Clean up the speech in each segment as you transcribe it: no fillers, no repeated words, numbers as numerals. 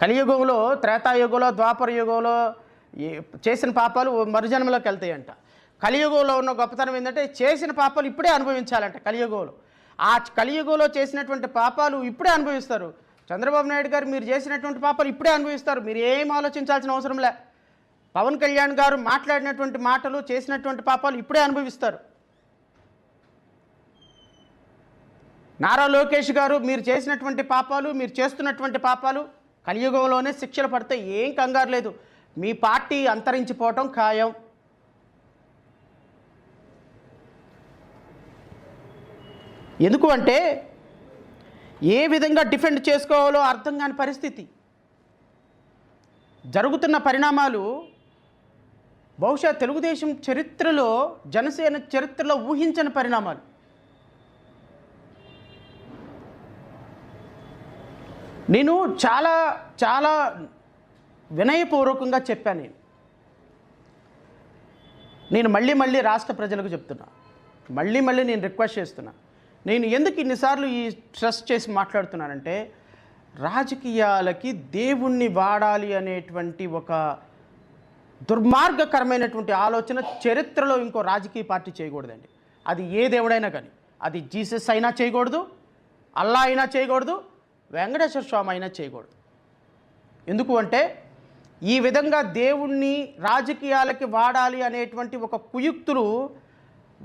కలియుగంలో, త్రేతాయుగంలో, ద్వాపర యుగంలో చేసిన పాపాలు మరుజన్మలోకి వెళ్తాయంట. కలియుగంలో ఉన్న గొప్పతనం ఏంటంటే చేసిన పాపాలు ఇప్పుడే అనుభవించాలంట. కలియుగంలో ఆ కలియుగంలో చేసినటువంటి పాపాలు ఇప్పుడే అనుభవిస్తారు. చంద్రబాబు నాయుడు గారు మీరు చేసినటువంటి పాపాలు ఇప్పుడే అనుభవిస్తారు. మీరు ఏం ఆలోచించాల్సిన అవసరం లే. పవన్ కళ్యాణ్ గారు మాట్లాడినటువంటి మాటలు, చేసినటువంటి పాపాలు ఇప్పుడే అనుభవిస్తారు. నారా లోకేష్ గారు మీరు చేసినటువంటి పాపాలు, మీరు చేస్తున్నటువంటి పాపాలు కలియుగంలోనే శిక్షలు పడితే ఏం కంగారు లేదు. మీ పార్టీ అంతరించిపోవటం ఖాయం. ఎందుకు అంటే ఏ విధంగా డిఫెండ్ చేసుకోవాలో అర్థం కాని పరిస్థితి. జరుగుతున్న పరిణామాలు బహుశా తెలుగుదేశం చరిత్రలో, జనసేన చరిత్రలో ఊహించని పరిణామాలు. నేను చాలా చాలా వినయపూర్వకంగా చెప్పాను. నేను మళ్ళీ రాష్ట్ర ప్రజలకు చెప్తున్నా, మళ్ళీ నేను రిక్వెస్ట్ చేస్తున్నా. నేను ఎందుకు ఇన్నిసార్లు ఈ స్ట్రెస్ చేసి మాట్లాడుతున్నానంటే, రాజకీయాలకి దేవుణ్ణి వాడాలి అనేటువంటి ఒక దుర్మార్గకరమైనటువంటి ఆలోచన చరిత్రలో ఇంకో రాజకీయ పార్టీ చేయకూడదండి. అది ఏ దేవుడైనా కానీ, అది జీసస్ అయినా చేయకూడదు, అల్లా అయినా చేయకూడదు, వెంకటేశ్వర స్వామి అయినా చేయకూడదు. ఎందుకు అంటే ఈ విధంగా దేవుణ్ణి రాజకీయాలకి వాడాలి అనేటువంటి ఒక కుయుక్తులు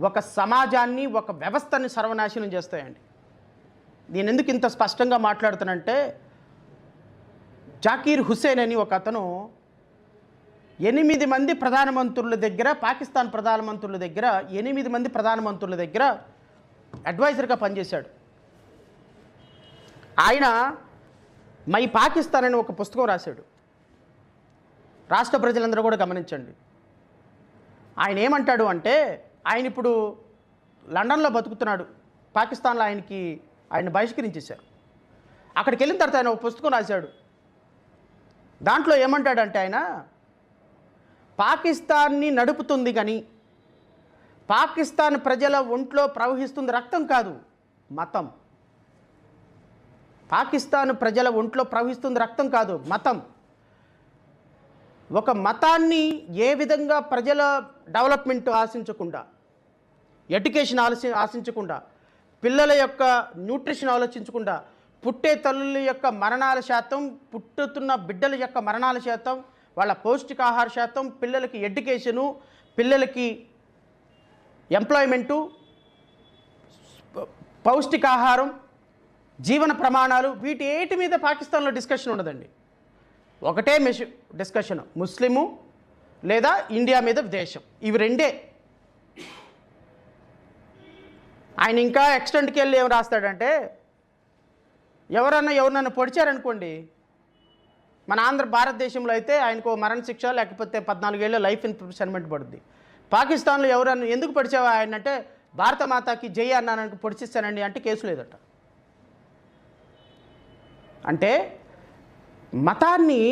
ఒక సమాజాన్ని, ఒక వ్యవస్థని సర్వనాశనం చేస్తాయండి. నేను ఎందుకు ఇంత స్పష్టంగా మాట్లాడుతానంటే, జాకీర్ హుస్సేన్ అని ఒక అతను 8 మంది ప్రధానమంత్రుల దగ్గర, పాకిస్తాన్ ప్రధానమంత్రుల దగ్గర 8 మంది ప్రధానమంత్రుల దగ్గర అడ్వైజర్గా పనిచేశాడు. ఆయన మై పాకిస్తాన్ అని ఒక పుస్తకం రాశాడు. రాష్ట్ర ప్రజలందరూ కూడా గమనించండి. ఆయన ఏమంటాడు అంటే, ఆయన ఇప్పుడు లండన్లో బతుకుతున్నాడు. పాకిస్తాన్లో ఆయన బహిష్కరించేశారు. అక్కడికి వెళ్ళిన తర్వాత ఆయన ఒక పుస్తకం రాశాడు. దాంట్లో ఏమంటాడంటే, ఆయన పాకిస్తాన్ని నడుపుతుంది కానీ పాకిస్తాన్ ప్రజల ఒంట్లో ప్రవహిస్తుంది రక్తం కాదు, మతం. పాకిస్తాన్ ప్రజల ఒంట్లో ప్రవహిస్తుంది రక్తం కాదు, మతం. ఒక మతాన్ని ఏ విధంగా ప్రజల డెవలప్మెంట్ ఆశించకుండా, ఎడ్యుకేషన్ ఆశించకుండా, పిల్లల యొక్క న్యూట్రిషన్ ఆలోచించకుండా, పుట్టే తల్లుల యొక్క మరణాల శాతం, పుట్టుతున్న బిడ్డల యొక్క మరణాల శాతం, వాళ్ళ పౌష్టికాహార శాతం, పిల్లలకి ఎడ్యుకేషను, పిల్లలకి ఎంప్లాయ్మెంటు, పౌష్టికాహారం, జీవన ప్రమాణాలు, వీటి మీద పాకిస్తాన్లో డిస్కషన్ ఉండదండి. ఒకటే డిస్కషన్, ముస్లిము లేదా ఇండియా మీద దేశం. ఇవి రెండే. ఆయన ఇంకా ఎక్స్టెంట్కి వెళ్ళి ఏం రాస్తాడంటే, ఎవరన్నా పొడిచారనుకోండి, మన భారతదేశంలో అయితే ఆయనకు మరణశిక్ష లేకపోతే 14 ఏళ్ళ లైఫ్ ఇంప్రిజన్మెంట్ పడుద్ది. పాకిస్తాన్లో ఎవరన్నా ఎందుకు పొడిచావా ఆయన అంటే, భారత మాతాకి జై అన్నానికి పొడిచిస్తానండి అంటే కేసు లేదట. అంటే మతాన్ని,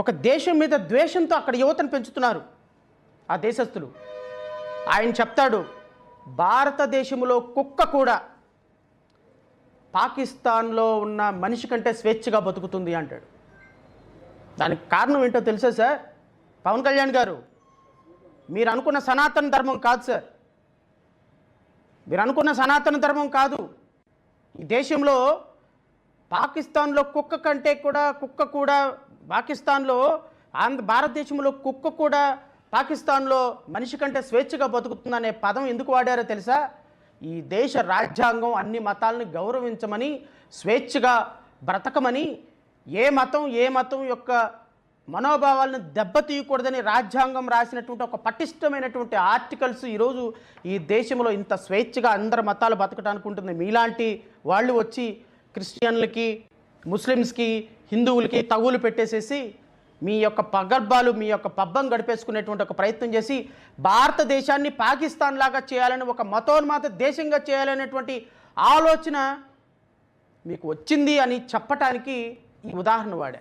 ఒక దేశం మీద ద్వేషంతో అక్కడ యువతను పెంచుతున్నారు ఆ దేశస్థులు. ఆయన చెప్తాడు, భారతదేశంలో కుక్క కూడా పాకిస్తాన్లో ఉన్న మనిషి కంటే స్వేచ్ఛగా బతుకుతుంది అంటాడు. దానికి కారణం ఏంటో తెలుసా సార్? పవన్ కళ్యాణ్ గారు, మీరు అనుకున్న సనాతన ధర్మం కాదు సార్. మీరు అనుకున్న సనాతన ధర్మం కాదు. ఈ దేశంలో పాకిస్తాన్లో కుక్క కూడా పాకిస్తాన్లో, భారతదేశంలో కుక్క కూడా పాకిస్తాన్లో మనిషి కంటే స్వేచ్ఛగా బతుకుతుందనే పదం ఎందుకు వాడారో తెలుసా? ఈ దేశ రాజ్యాంగం అన్ని మతాలను గౌరవించమని, స్వేచ్ఛగా బ్రతకమని, ఏ మతం యొక్క మనోభావాలను దెబ్బతీయకూడదని రాజ్యాంగం రాసినటువంటి ఒక పటిష్టమైనటువంటి ఆర్టికల్స్ ఈరోజు ఈ దేశంలో ఇంత స్వేచ్ఛగా అందరి మతాలు బతకడానికి ఉంటుంది. మీలాంటి వాళ్ళు వచ్చి క్రిస్టియన్లకి, ముస్లిమ్స్కి, హిందువులకి తగులు పెట్టేసేసి మీ యొక్క పగర్భాలు, మీ యొక్క పబ్బం గడిపేసుకునేటువంటి ఒక ప్రయత్నం చేసి భారతదేశాన్ని పాకిస్తాన్ లాగా చేయాలని, ఒక మతోన్మాద దేశంగా చేయాలనేటువంటి ఆలోచన మీకు వచ్చింది అని చెప్పటానికి ఈ ఉదాహరణ వాడా.